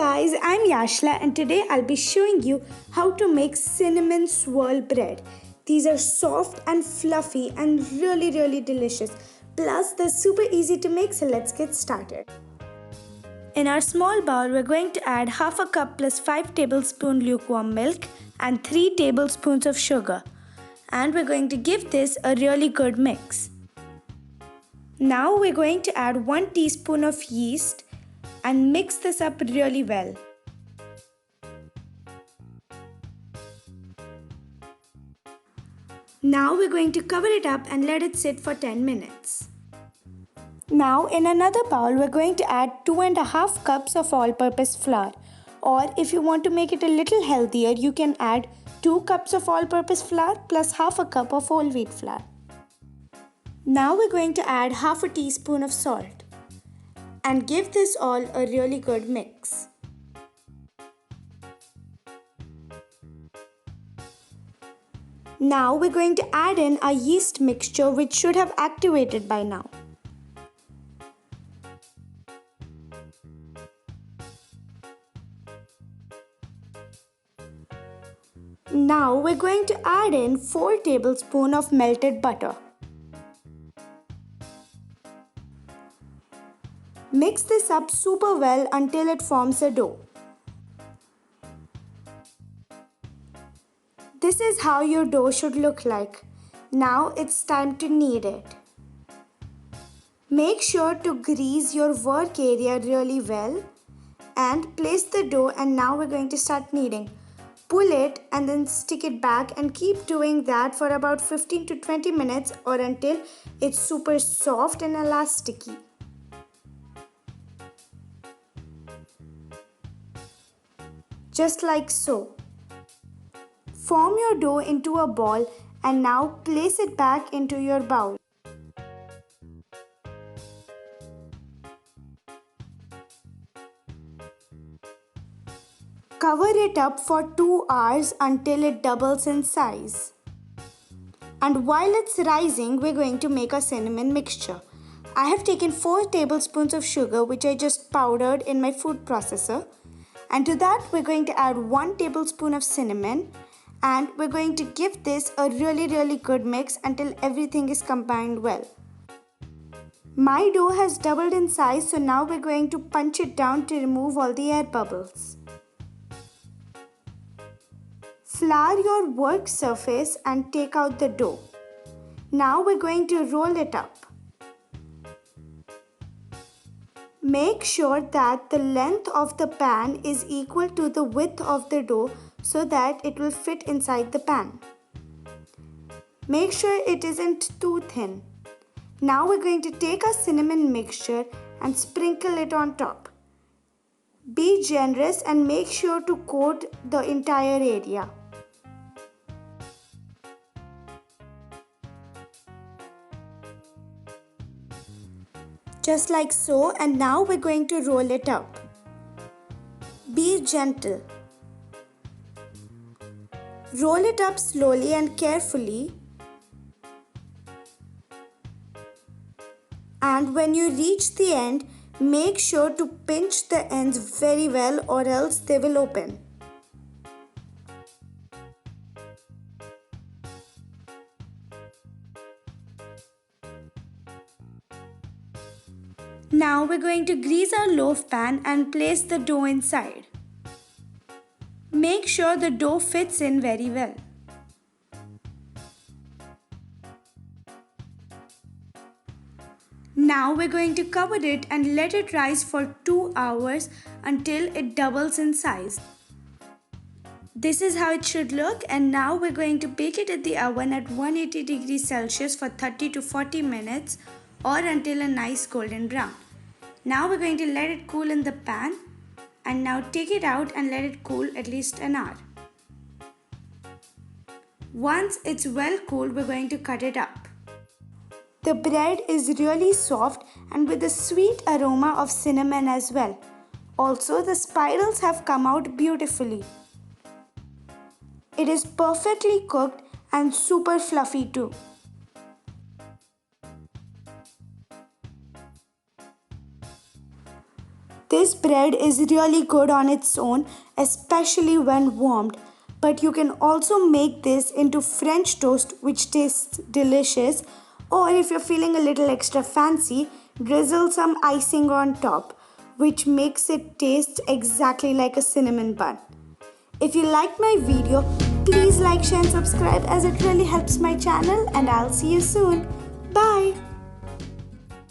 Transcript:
guys, I'm Yashla and today I'll be showing you how to make cinnamon swirl bread. These are soft and fluffy and really delicious. Plus they're super easy to make, so let's get started. In our small bowl, we're going to add half a cup plus 5 tablespoons lukewarm milk and 3 tablespoons of sugar. And we're going to give this a really good mix. Now we're going to add 1 teaspoon of yeast and mix this up really well. Now we're going to cover it up and let it sit for 10 minutes. Now in another bowl we're going to add 2.5 cups of all-purpose flour, or if you want to make it a little healthier you can add 2 cups of all-purpose flour plus half a cup of whole wheat flour. Now we're going to add half a teaspoon of salt and give this all a really good mix. Now we're going to add in our yeast mixture, which should have activated by now. Now we're going to add in 4 tablespoons of melted butter. Mix this up super well until it forms a dough. This is how your dough should look like. Now it's time to knead it. Make sure to grease your work area really well and place the dough, and now we're going to start kneading. Pull it and then stick it back and keep doing that for about 15 to 20 minutes or until it's super soft and elasticy. Just like so. Form your dough into a ball and now place it back into your bowl. Cover it up for 2 hours until it doubles in size. And while it's rising, we're going to make a cinnamon mixture. I have taken 4 tablespoons of sugar, which I just powdered in my food processor. And to that we're going to add 1 tablespoon of cinnamon, and we're going to give this a really good mix until everything is combined well. My dough has doubled in size, so now we're going to punch it down to remove all the air bubbles. Flour your work surface and take out the dough. Now we're going to roll it up. Make sure that the length of the pan is equal to the width of the dough so that it will fit inside the pan. Make sure it isn't too thin. Now we're going to take our cinnamon mixture and sprinkle it on top. Be generous and make sure to coat the entire area. Just like so, and now we're going to roll it up. Be gentle. Roll it up slowly and carefully. And when you reach the end, make sure to pinch the ends very well or else they will open. Now we're going to grease our loaf pan and place the dough inside. Make sure the dough fits in very well. Now we're going to cover it and let it rise for 2 hours until it doubles in size. This is how it should look, and now we're going to bake it at the oven at 180 degrees Celsius for 30 to 40 minutes or until a nice golden brown. Now we're going to let it cool in the pan, and now take it out and let it cool at least an hour. Once it's well cooled, we're going to cut it up. The bread is really soft and with a sweet aroma of cinnamon as well. Also, the spirals have come out beautifully. It is perfectly cooked and super fluffy too. This bread is really good on its own, especially when warmed. But you can also make this into French toast, which tastes delicious. Or if you're feeling a little extra fancy, drizzle some icing on top, which makes it taste exactly like a cinnamon bun. If you liked my video, please like, share and subscribe as it really helps my channel, and I'll see you soon. Bye!